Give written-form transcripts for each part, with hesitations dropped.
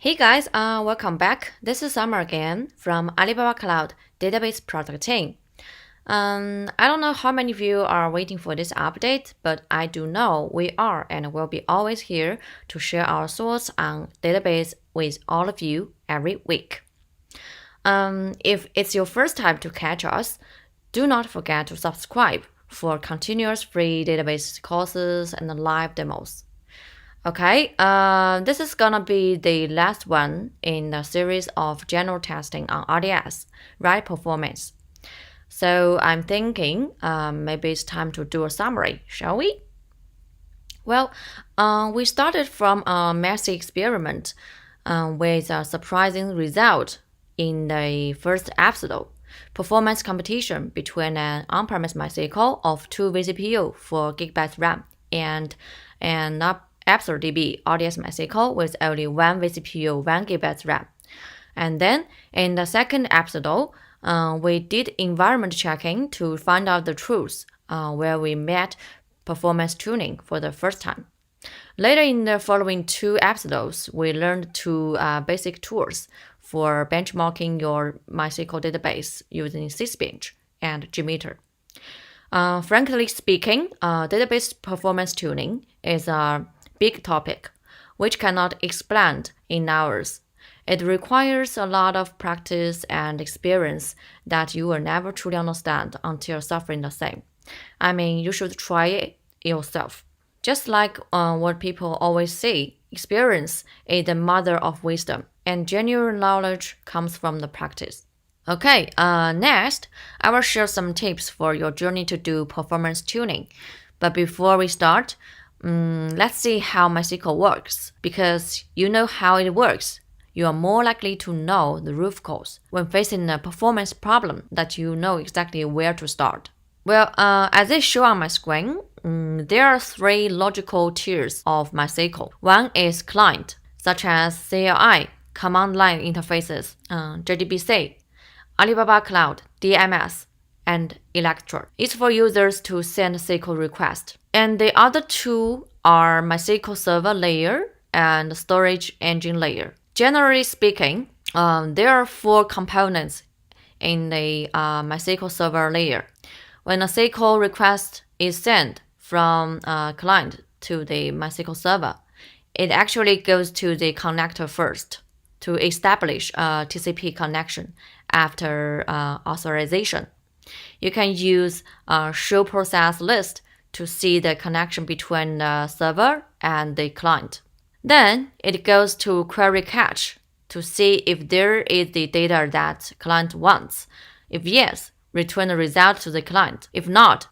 Hey guys, welcome back. This is Summer again from Alibaba Cloud Database Product Team. I don't know how many of you are waiting for this update, but I do know we are and will be always here to share our thoughts on database with all of you every week. If it's your first time to catch us, do not forget to subscribe for continuous free database courses and live demos. Okay, this is gonna be the last one in the series of general testing on RDS, write performance. So I'm thinking maybe it's time to do a summary, shall we? Well, we started from a messy experiment with a surprising result in the first episode, performance competition between an on-premise MySQL of 2 vCPU for GB RAM and an ApsaraDB RDS MySQL with only 1 vCPU, 1 GB RAM. And then in the second episode, we did environment checking to find out the truth, where we met performance tuning for the first time. Later in the following 2 episodes, we learned 2 basic tools for benchmarking your MySQL database using Sysbench and Gmeter. Frankly speaking, database performance tuning is a big topic, which cannot explain in hours. It requires a lot of practice and experience that you will never truly understand until suffering the same. I mean, you should try it yourself. Just like what people always say, experience is the mother of wisdom, and genuine knowledge comes from the practice. Okay, next, I will share some tips for your journey to do performance tuning. But before we start, let's see how MySQL works. Because you know how it works, you are more likely to know the root cause when facing a performance problem that you know exactly where to start. Well, as I show on my screen, there are 3 logical tiers of MySQL. One is client, such as CLI, command line interfaces, JDBC, Alibaba Cloud, DMS, and Electra. It's for users to send SQL requests. And the other 2 are MySQL server layer and storage engine layer. Generally speaking, there are 4 components in the MySQL server layer. When a SQL request is sent from a client to the MySQL server, it actually goes to the connector first to establish a TCP connection after authorization. You can use a show process list to see the connection between the server and the client. Then it goes to query catch to see if there is the data that client wants. If yes, return the result to the client. If not,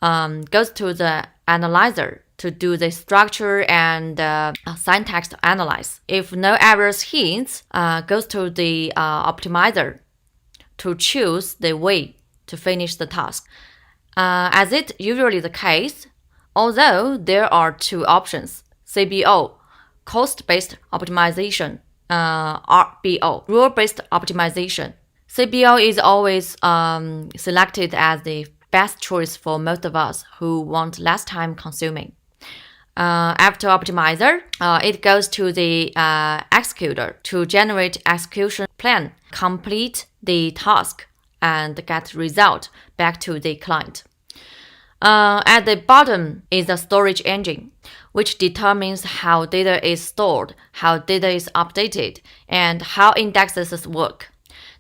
goes to the analyzer to do the structure and syntax analyze. If no errors hints, goes to the optimizer to choose the way to finish the task. As it usually the case, although there are 2 options, CBO, cost-based optimization, RBO, rule-based optimization. CBO is always selected as the best choice for most of us who want less time consuming. After optimizer, it goes to the executor to generate execution plan, complete the task, and get result back to the client. At the bottom is the storage engine, which determines how data is stored, how data is updated, and how indexes work.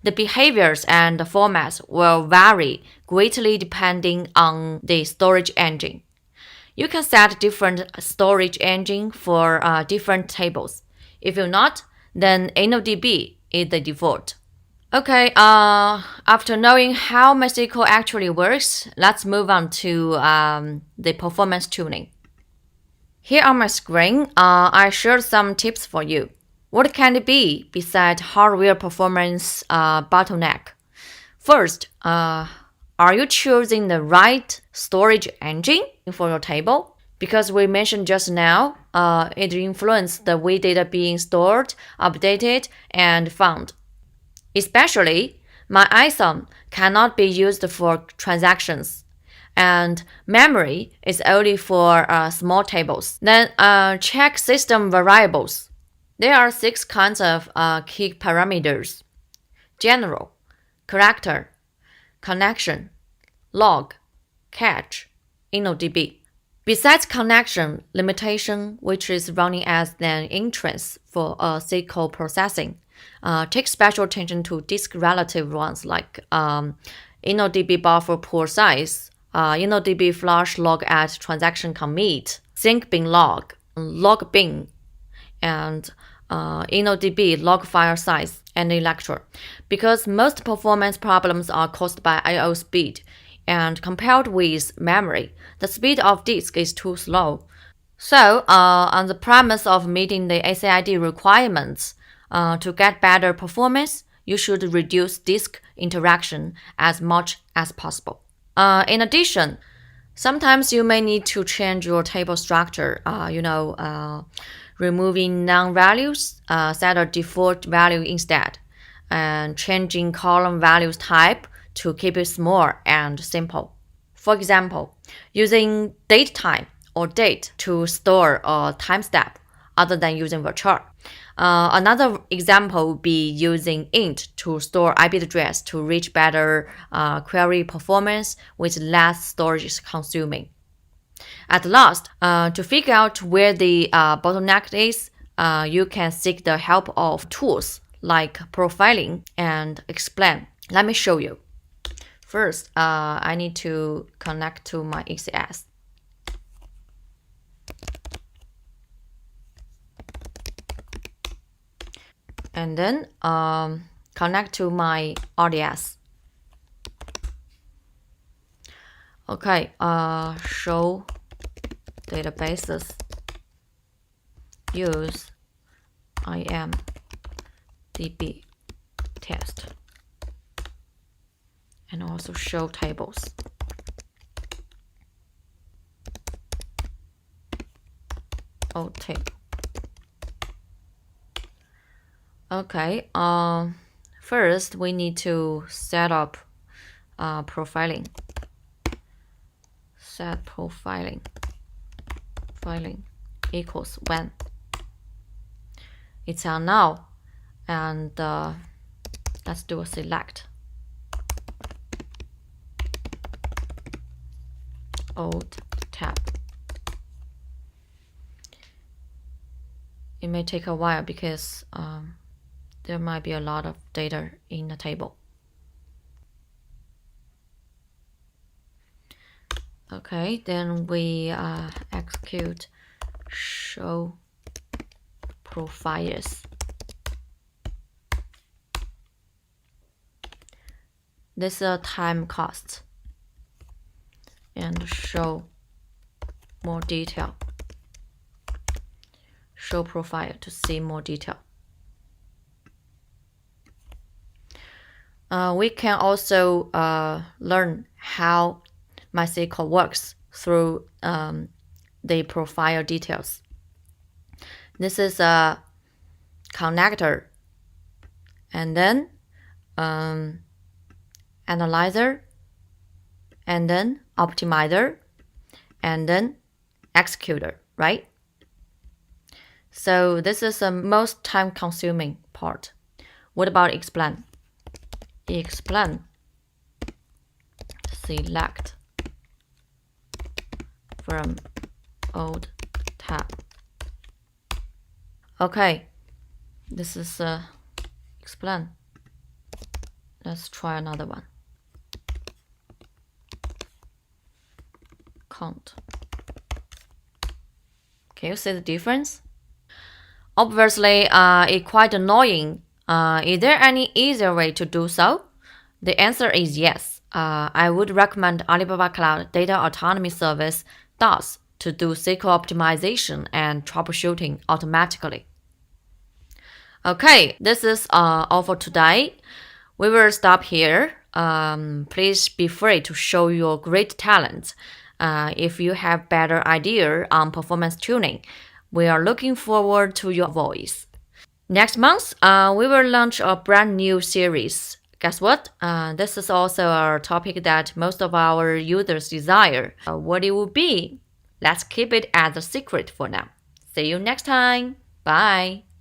The behaviors and the formats will vary greatly depending on the storage engine. You can set different storage engine for different tables. If you're not, then InnoDB is the default. Okay, after knowing how MySQL actually works, let's move on to the performance tuning. Here on my screen, I shared some tips for you. What can it be besides hardware performance bottleneck? First, are you choosing the right storage engine for your table? Because we mentioned just now, it influences the way data being stored, updated, and found. Especially, MyISOM cannot be used for transactions, and memory is only for small tables. Then check system variables. There are 6 kinds of key parameters: general, character, connection, log, cache, InnoDB. Besides connection limitation, which is running as an entrance for SQL processing, take special attention to disk relative ones like InnoDB buffer pool size, InnoDB flush log at transaction commit, sync bin log, log bin, and InnoDB log file size and electro. Because most performance problems are caused by I/O speed, and compared with memory, the speed of disk is too slow. So, on the premise of meeting the ACID requirements, to get better performance, you should reduce disk interaction as much as possible. In addition, sometimes you may need to change your table structure, removing non-values, set a default value instead, and changing column values type to keep it small and simple. For example, using datetime or date to store a timestamp other than using virtual. Another example would be using int to store IP address to reach better query performance with less storage consuming. At last, to figure out where the bottleneck is, you can seek the help of tools like profiling and explain. Let me show you. First, I need to connect to my ECS. And then connect to my RDS. Okay, show databases, use IMDB test, and also show tables. Table. Okay, first we need to set up profiling. Set profiling equals when. It's on now, and let's do a select. Alt tab. It may take a while because there might be a lot of data in the table. Okay, then we execute show profiles. This is a time cost, and show more detail. Show profile to see more detail. We can also learn how MySQL works through the profile details. This is a connector, and then analyzer, and then optimizer, and then executor, right? So this is the most time-consuming part. What about explain? Explain, select from old tab. Okay, this is explain. Let's try another one. Count. Can you see the difference? Obviously, it's quite annoying. Is there any easier way to do so? The answer is yes. I would recommend Alibaba Cloud Data Autonomy Service DAS to do SQL optimization and troubleshooting automatically. Okay, this is all for today. We will stop here. Please be free to show your great talent. If you have better idea on performance tuning, we are looking forward to your voice. Next month, we will launch a brand new series. Guess what? This is also a topic that most of our users desire. What it will be? Let's keep it as a secret for now. See you next time. Bye.